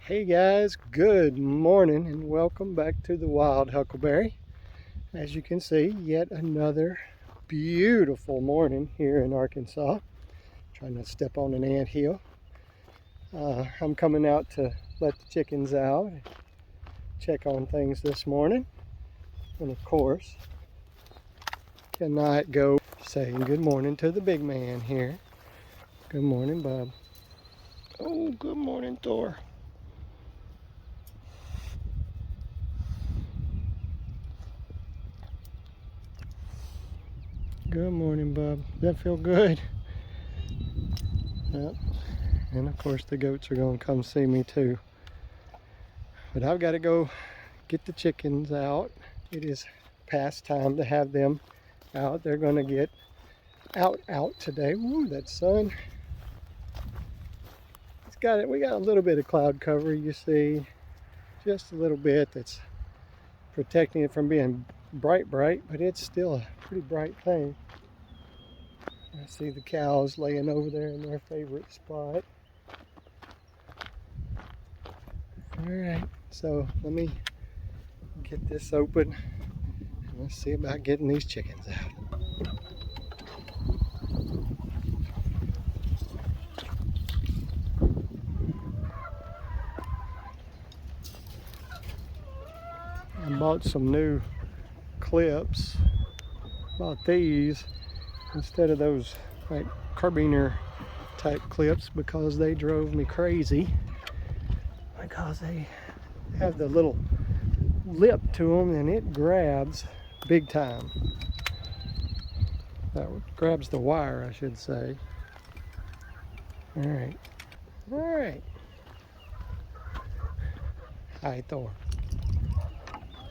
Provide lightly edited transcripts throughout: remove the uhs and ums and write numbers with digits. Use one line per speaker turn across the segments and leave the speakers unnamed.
Hey guys, good morning and welcome back to the Wild Huckleberry. As you can see, yet another beautiful morning here in Arkansas. Trying not to step on an anthill. I'm coming out to let the chickens out, check on things this morning, and of course, cannot go saying good morning to the big man here. Good morning, Bub. Oh, good morning, Thor. Good morning, Bub. Does that feel good? Yep. And of course the goats are going to come see me too. But I've got to go get the chickens out. It is past time to have them out. They're going to get out today. Woo, that sun. We got a little bit of cloud cover, you see. Just a little bit that's protecting it from being bright, but it's still a pretty bright thing. I see the cows laying over there in their favorite spot. Alright, so let me get this open and let's see about getting these chickens out. I bought some new clips. Bought these instead of those like carabiner type clips because they drove me crazy. Because they have the little lip to them and it grabs big time. That grabs the wire, I should say. Alright. Hi, Thor.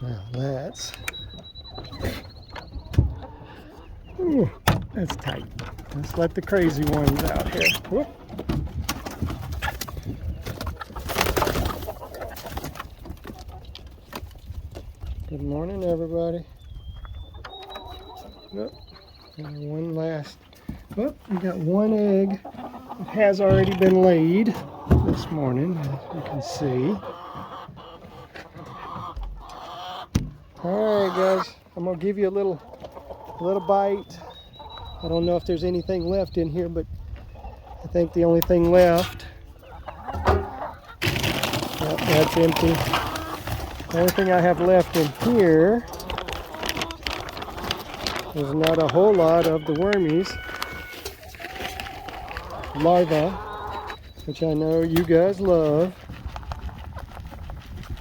Now that's tight. Let's let the crazy ones out here. Whoop. Good morning, everybody. Nope. And one last. Oh, we got one egg. It has already been laid this morning, as you can see. All right, guys. I'm gonna give you a little bite. I don't know if there's anything left in here, but I think the only thing left. Yep, that's empty. The only thing I have left in here is not a whole lot of the wormies larvae, which I know you guys love.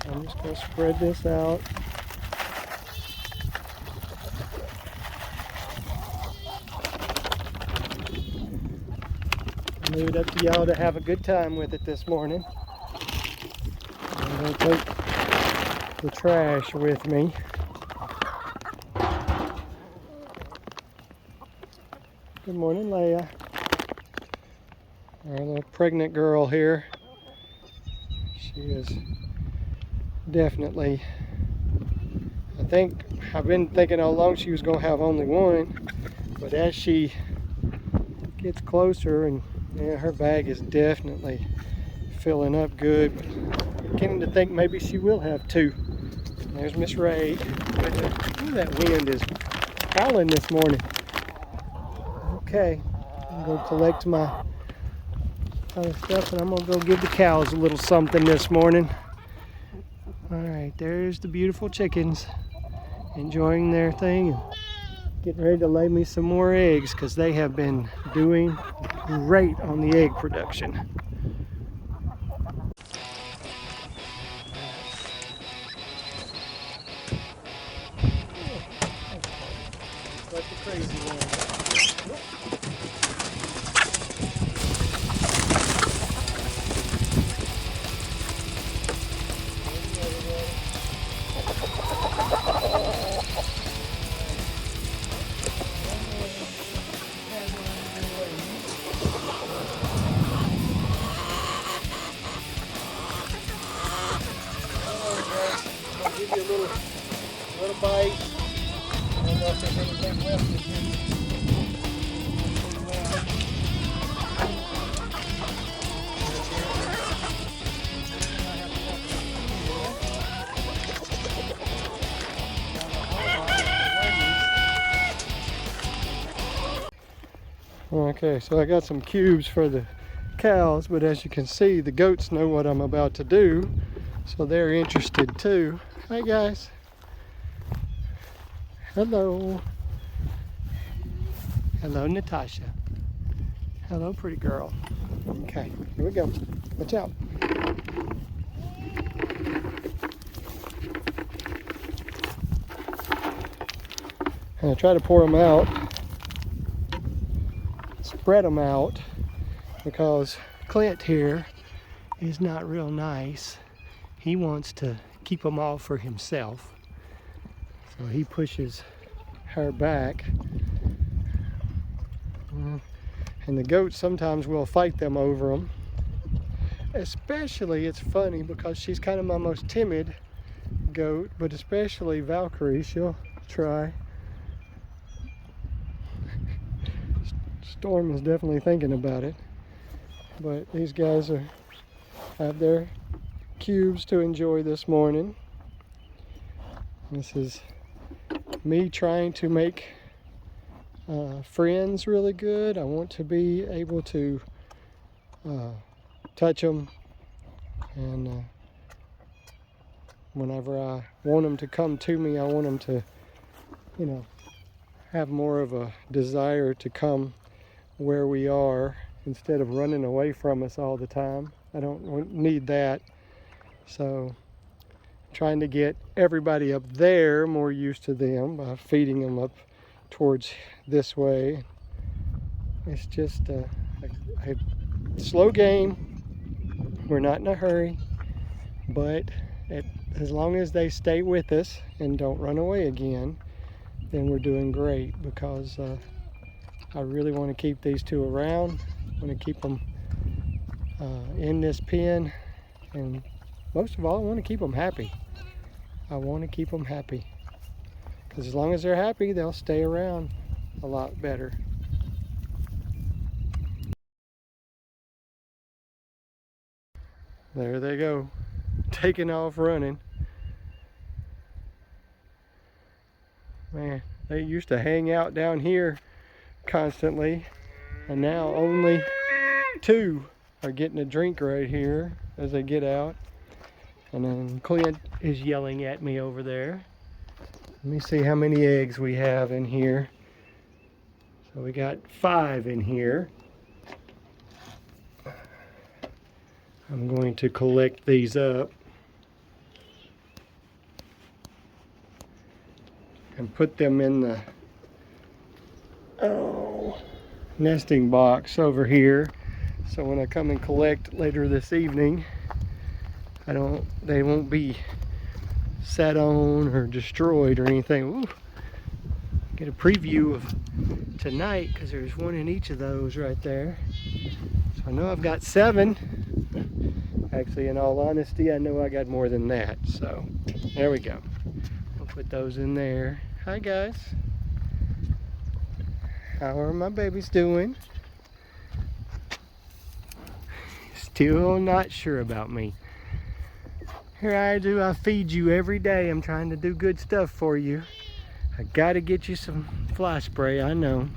I'm just going to spread this out. Leave it up to y'all to have a good time with it this morning. I'm going to take the trash with me. Good morning, Leia. Our little pregnant girl here. She is definitely, I've been thinking all along she was going to have only one, but as she gets closer and her bag is definitely filling up good. Beginning to think maybe she will have two. There's Miss Ray. Ooh, that wind is howling this morning. Okay, I'm going to collect my other stuff and I'm going to go give the cows a little something this morning. Alright, there's the beautiful chickens enjoying their thing and getting ready to lay me some more eggs because they have been doing great on the egg production. Like the crazy one. I'll give you a little bite. I don't know if there's anything left in here. I have Okay, so I got some cubes for the cows, but as you can see, the goats know what I'm about to do, so they're interested too. Hi guys. Hello. Hello, Natasha. Hello, pretty girl. Okay, here we go. Watch out. And I try to pour them out, spread them out, because Clint here is not real nice. He wants to keep them all for himself. So he pushes her back. And the goats sometimes will fight them over them. Especially, it's funny because she's kind of my most timid goat, but especially Valkyrie, she'll try. Storm is definitely thinking about it. But these guys have their cubes to enjoy this morning. This is me trying to make friends really good. I want to be able to touch them, and whenever I want them to come to me, I want them to, you know, have more of a desire to come where we are instead of running away from us all the time. I don't need that. So trying to get everybody up there more used to them by feeding them up towards this way. It's just a slow game. We're not in a hurry, but as long as they stay with us and don't run away again, then we're doing great, because I really want to keep these two around. I want to keep them in this pen, and most of all, I want to keep them happy. I want to keep them happy, because as long as they're happy, they'll stay around a lot better. There they go, taking off running. Man, they used to hang out down here constantly, and now only two are getting a drink right here as they get out. And then Clint is yelling at me over there. Let me see how many eggs we have in here. So we got 5 in here. I'm going to collect these up and put them in the nesting box over here, so when I come and collect later this evening, they won't be sat on or destroyed or anything. Ooh, get a preview of tonight, because there's one in each of those right there. So I know I've got 7. Actually, in all honesty, I know I got more than that. So there we go. I'll put those in there. Hi guys. How are my babies doing? Still not sure about me. Here I feed you every day. I'm trying to do good stuff for you. I gotta get you some fly spray, I know.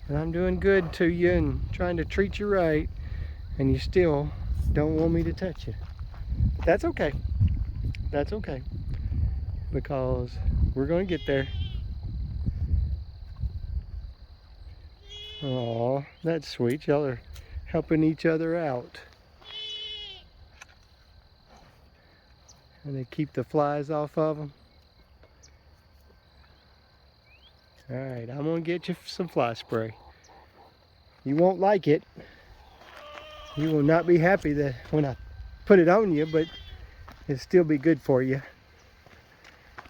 And I'm doing good to you and trying to treat you right, and you still don't want me to touch you. But that's okay. That's okay. Because we're gonna get there. Aw, that's sweet. Y'all are helping each other out. And they keep the flies off of them. Alright, I'm gonna get you some fly spray. You won't like it. You will not be happy that when I put it on you, but it'll still be good for you.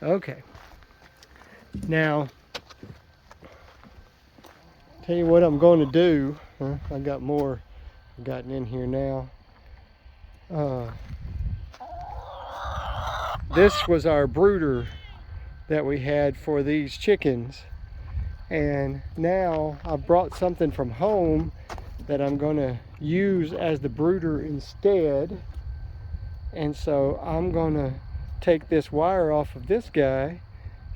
Okay. Now, tell you what I'm going to do. I got more I've gotten in here now. This was our brooder that we had for these chickens, and now I brought something from home that I'm going to use as the brooder instead. And so I'm going to take this wire off of this guy,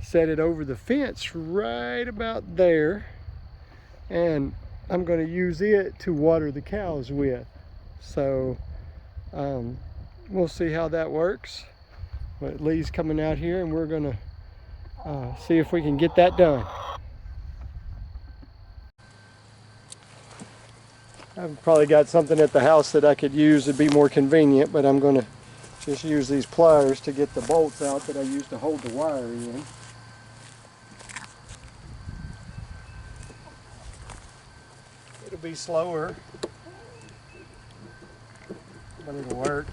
set it over the fence right about there, and I'm going to use it to water the cows with. So we'll see how that works. But Lee's coming out here and we're going to see if we can get that done. I've probably got something at the house that I could use to be more convenient, but I'm going to just use these pliers to get the bolts out that I used to hold the wire in. It'll be slower, but it'll work.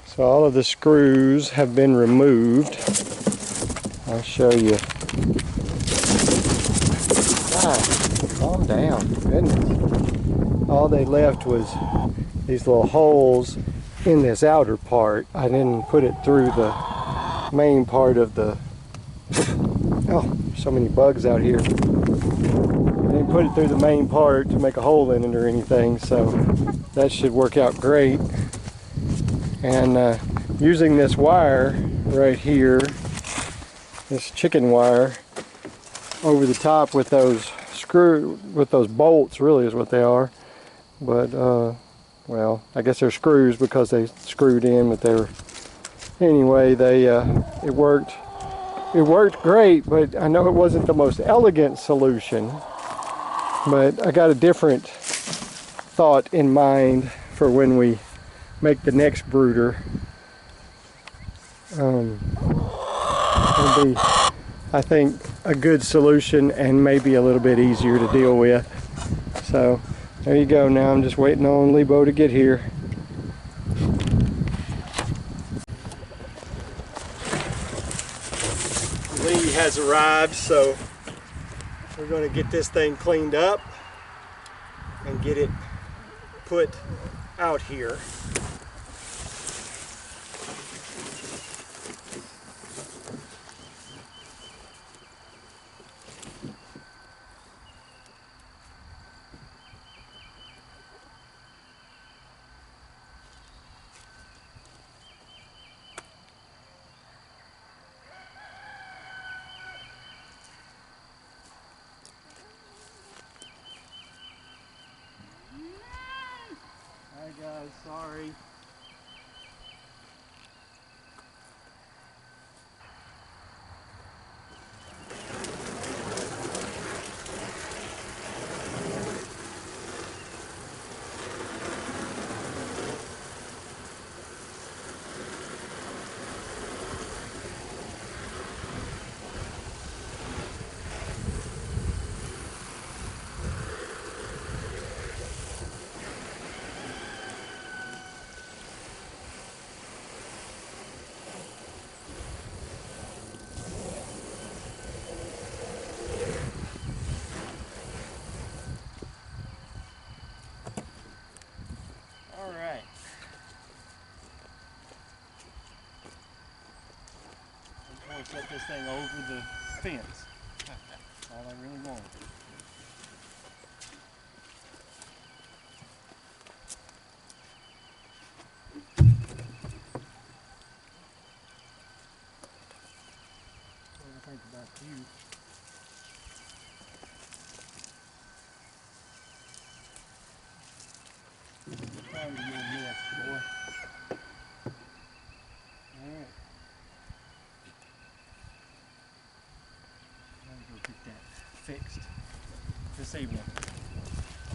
So all of the screws have been removed. I'll show you. Calm down, goodness. All they left was these little holes in this outer part. I didn't put it through the main part of the, oh, so many bugs out here. I didn't put it through the main part to make a hole in it or anything, so that should work out great. And using this wire right here, this chicken wire, over the top with those bolts, really is what they are. But well, I guess they're screws because they screwed in, but anyway, it worked great. But I know it wasn't the most elegant solution, but I got a different thought in mind for when we make the next brooder. It'll be, I think, a good solution and maybe a little bit easier to deal with. So there you go. Now I'm just waiting on Lebo to get here. Lee has arrived, so we're going to get this thing cleaned up and get it put out here. Hi guys, sorry. All right. I just want to set this thing over the fence. That's all I really want. What do I think about you? Time to get a mess, boy. All right. see one.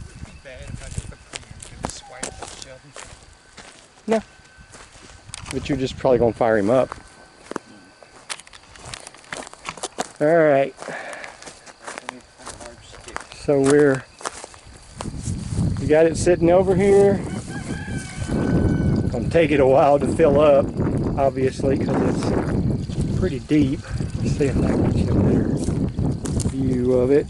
It'd be bad if I just could just swipe each other. No. But you're just probably gonna fire him up. Alright. So we got it sitting over here. Gonna take it a while to fill up, obviously, because it's pretty deep. Let's see if I can get you a better view of it.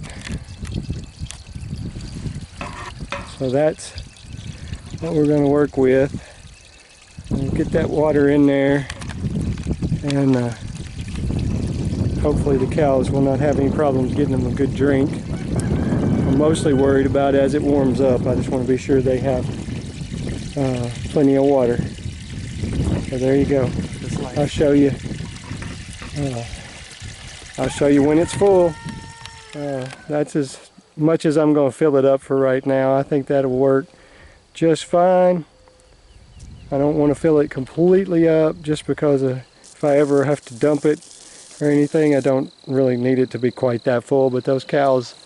So that's what we're going to work with. We'll get that water in there, and hopefully the cows will not have any problems getting them a good drink. I'm mostly worried about as it warms up. I just want to be sure they have plenty of water. So there you go. I'll show you. I'll show you when it's full. That's as much as I'm going to fill it up for right now. I think that'll work just fine. I don't want to fill it completely up just because if I ever have to dump it or anything, I don't really need it to be quite that full. But those cows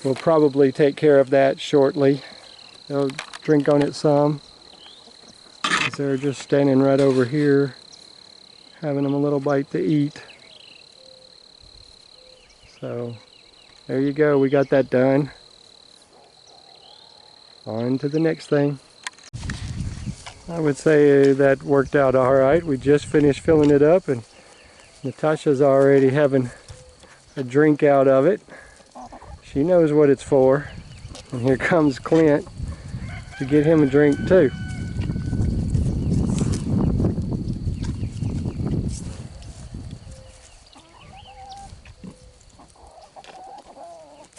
will probably take care of that shortly. They'll drink on it some. They're just standing right over here, having them a little bite to eat. So there you go, we got that done. On to the next thing. I would say that worked out all right. We just finished filling it up, and Natasha's already having a drink out of it. She knows what it's for. And here comes Clint to get him a drink too.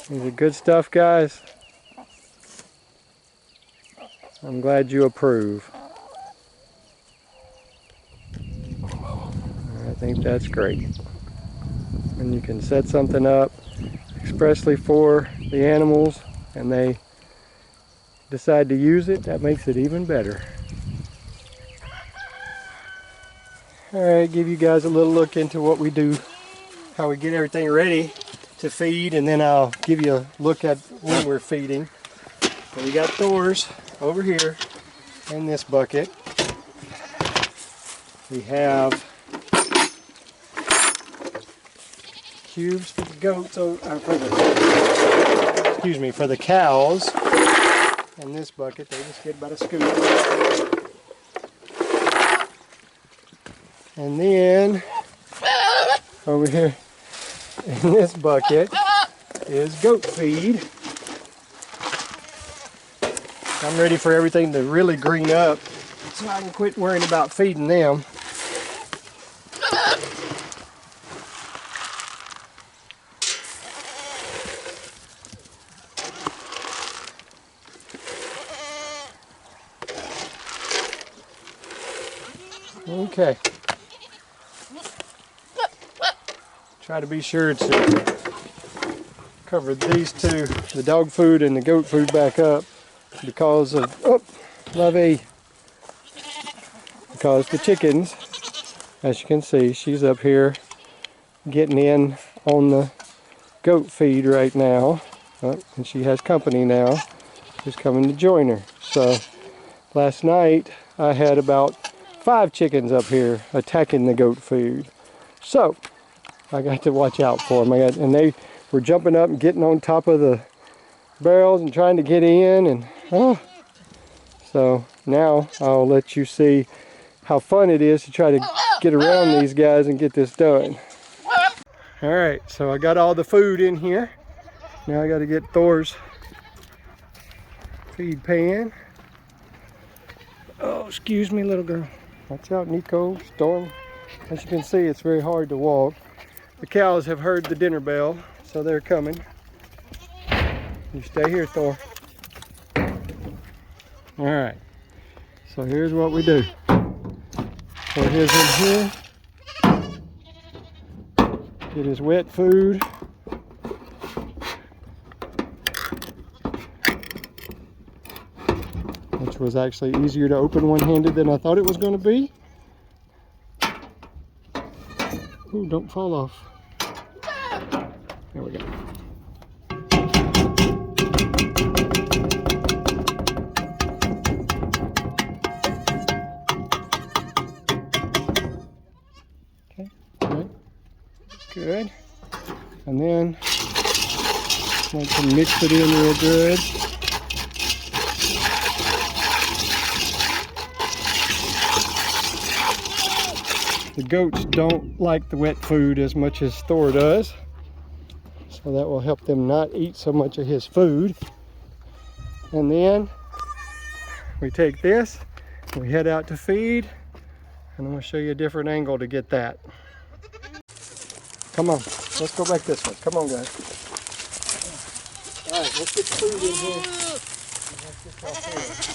These are good stuff, guys. I'm glad you approve. I think that's great. When you can set something up expressly for the animals and they decide to use it, that makes it even better. Alright, give you guys a little look into what we do, how we get everything ready to feed, and then I'll give you a look at when we're feeding. So we got Thor's over here in this bucket. We have cubes for the goats, for the cows in this bucket. They just get about a scoop. And then over here in this bucket is goat feed. I'm ready for everything to really green up so I can quit worrying about feeding them. Okay. Try to be sure to cover these two, the dog food and the goat food, back up because of, because the chickens, as you can see, she's up here getting in on the goat feed right now. And she has company now, who's coming to join her. So last night I had about 5 chickens up here attacking the goat food. So I got to watch out for them. And they were jumping up and getting on top of the barrels and trying to get in. And so now I'll let you see how fun it is to try to get around these guys and get this done. Alright, so I got all the food in here. Now I got to get Thor's feed pan. Oh, excuse me, little girl. Watch out, Nico, Storm. As you can see, it's very hard to walk. The cows have heard the dinner bell, so they're coming. You stay here, Thor. Alright, so here's what we do. Put his in here. Get his wet food. Which was actually easier to open one-handed than I thought it was going to be. Ooh, don't fall off. There we go. Good. And then want to mix it in real good. The goats don't like the wet food as much as Thor does, so that will help them not eat so much of his food. And then we take this, we head out to feed, and I'm going to show you a different angle to get that. Come on, let's go back this way. Come on, guys. All right, let's get food in here. Let's get off here.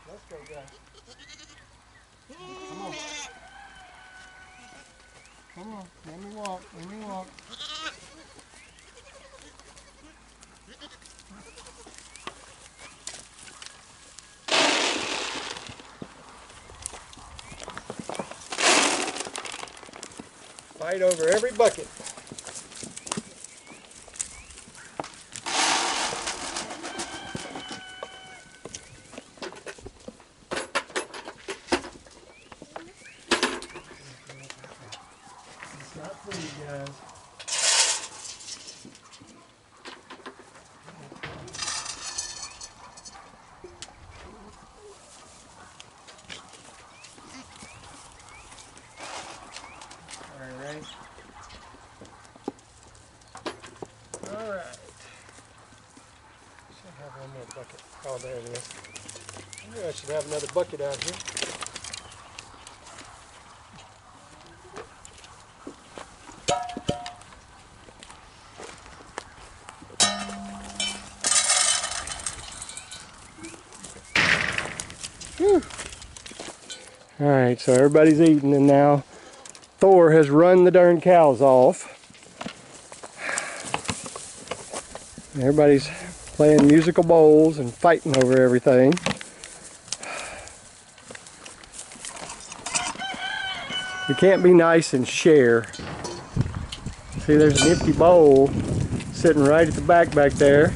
Let's go, guys. Come on. Come on. Let me walk. Let me walk. Fight over every bucket. It's not food, guys. Alright. Alright. Should have one more bucket. Oh, there it is. I knew I should have another bucket out here. Alright, so everybody's eating, and now Thor has run the darn cows off. Everybody's playing musical bowls and fighting over everything. We can't be nice and share. See, there's an empty bowl sitting right at the back there,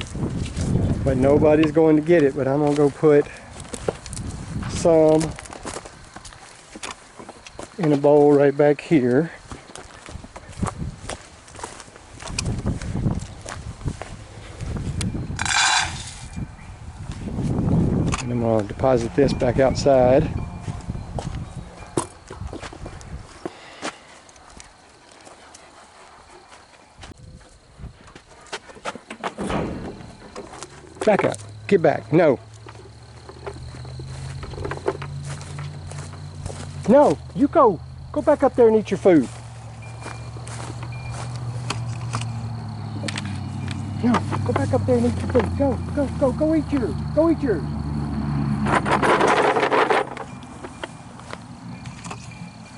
but nobody's going to get it. But I'm going to go put some in a bowl right back here. And I'm going to deposit this back outside. Back up. Get back. No. No, you go. Go back up there and eat your food. No, go back up there and eat your food. Go eat yours. Go eat yours.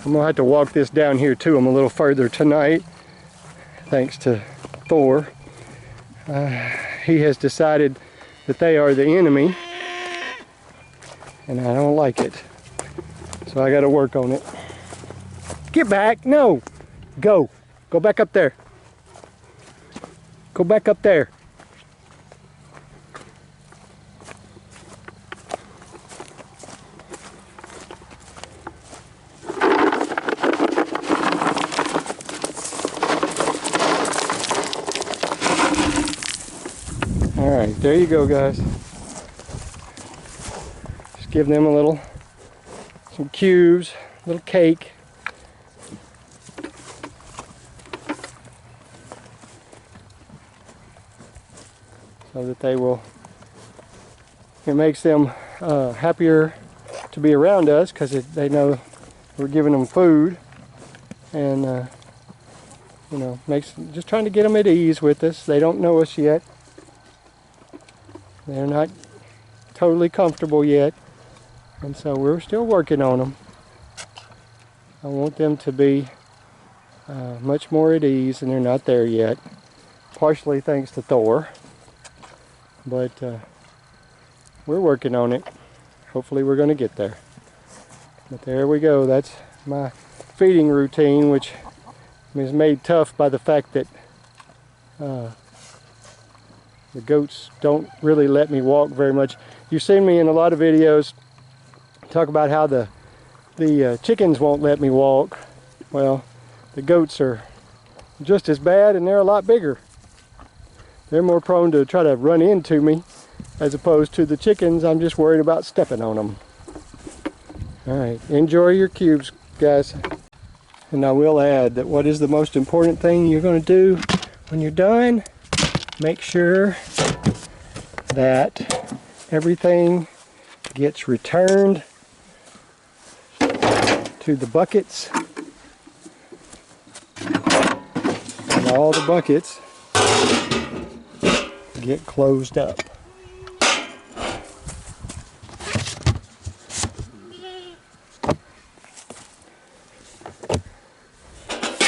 I'm gonna have to walk this down here too. I'm a little further tonight, thanks to Thor. He has decided that they are the enemy, and I don't like it. So I got to work on it. Get back! No! Go! Go back up there. Go back up there. Alright, there you go, guys. Just give them a little, some cubes, a little cake. So that they will, it makes them happier to be around us, because they know we're giving them food, and you know, just trying to get them at ease with us. They don't know us yet. They're not totally comfortable yet. And so we're still working on them. I want them to be much more at ease, and they're not there yet. Partially thanks to Thor. But we're working on it. Hopefully we're going to get there. But there we go. That's my feeding routine, which is made tough by the fact that the goats don't really let me walk very much. You've seen me in a lot of videos talk about how the chickens won't let me walk. Well, the goats are just as bad, and they're a lot bigger. They're more prone to try to run into me as opposed to the chickens. I'm just worried about stepping on them. All right, enjoy your cubes, guys. And I will add that what is the most important thing you're going to do when you're done? Make sure that everything gets returned to the buckets. And all the buckets get closed up.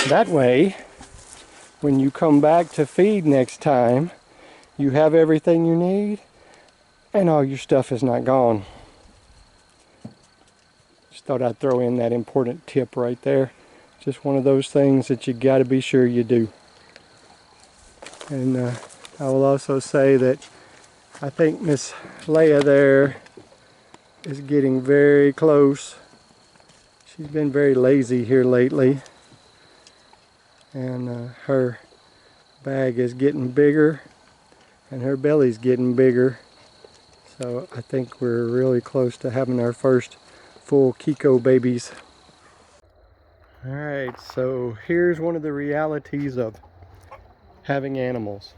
That way, when you come back to feed next time, you have everything you need and all your stuff is not gone. Just thought I'd throw in that important tip right there. Just one of those things that you got to be sure you do. And I will also say that I think Miss Leia there is getting very close. She's been very lazy here lately. And her bag is getting bigger and her belly's getting bigger. So I think we're really close to having our first full Kiko babies. Alright, so here's one of the realities of having animals.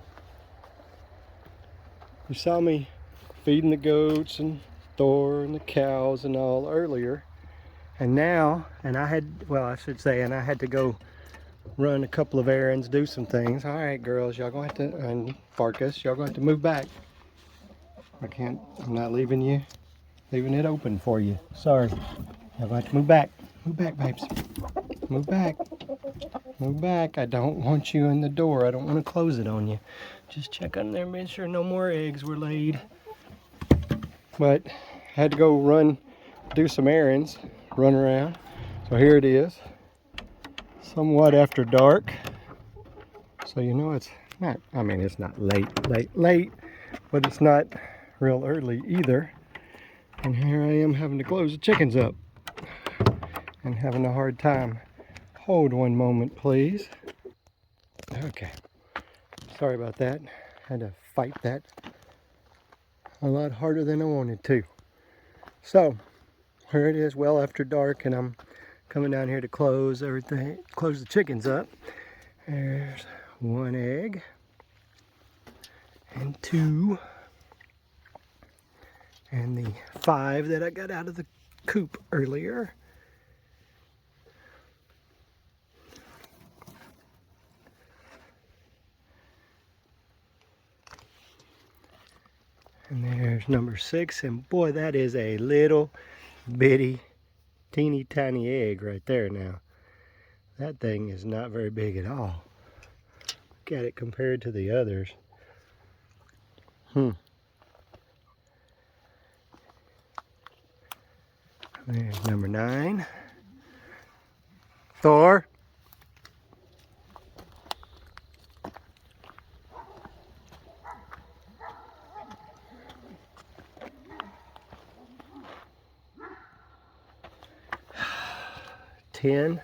You saw me feeding the goats and Thor and the cows and all earlier. And now, and I had to go run a couple of errands, do some things. All right, girls, y'all gonna have to, and Farkas, y'all gonna have to move back. I'm not leaving it open for you. Sorry. Y'all gonna have to move back. Move back, babes. Move back. Move back. I don't want you in the door. I don't want to close it on you. Just check on there, make sure no more eggs were laid. But I had to go do some errands, run around. So here it is. Somewhat after dark, so you know it's not, it's not late, but it's not real early either. And here I am having to close the chickens up and having a hard time. Hold one moment, please. Okay, sorry about that. Had to fight that a lot harder than I wanted to. So here it is, well after dark, and I'm coming down here to close the chickens up. There's one egg and two, and the 5 that I got out of the coop earlier. And there's number 6, and boy, that is a little bitty teeny tiny egg right there. Now that thing is not very big at all. Look at it compared to the others. There's number 9. Thor. And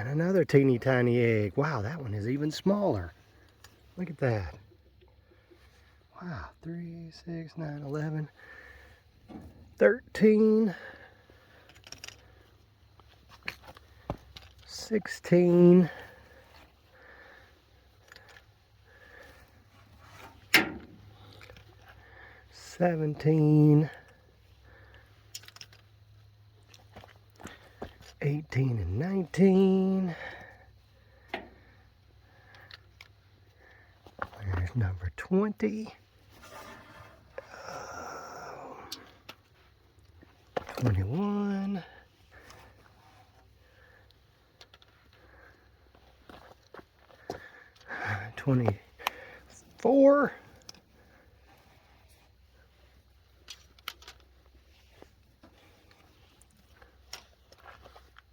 another teeny tiny egg. Wow, that one is even smaller. Look at that. Wow, 3, 6, 9, 11, 13, 16, 17, 18 and 19. There's number 20. 21. 24.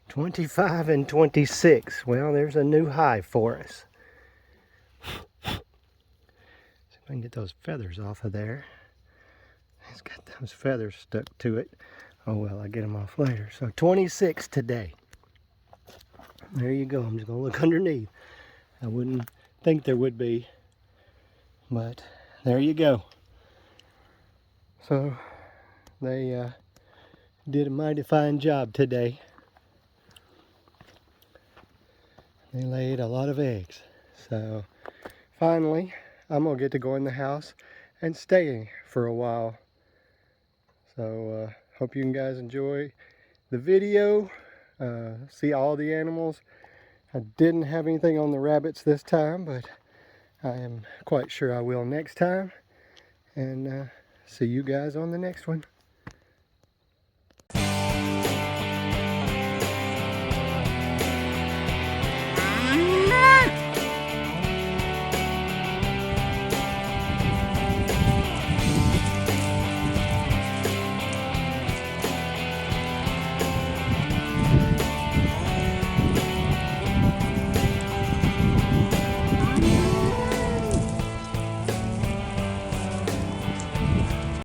25 and 26. Well, there's a new high for us. See if I can get those feathers off of there. It's got those feathers stuck to it. Oh well, I get them off later. So 26 today. There you go. I'm just gonna look underneath. I wouldn't think there would be, but there you go. So they did a mighty fine job today. They laid a lot of eggs. So finally, I'm gonna get to go in the house and stay for a while. So hope you guys enjoy the video. See all the animals. I didn't have anything on the rabbits this time, but I am quite sure I will next time. And see you guys on the next one.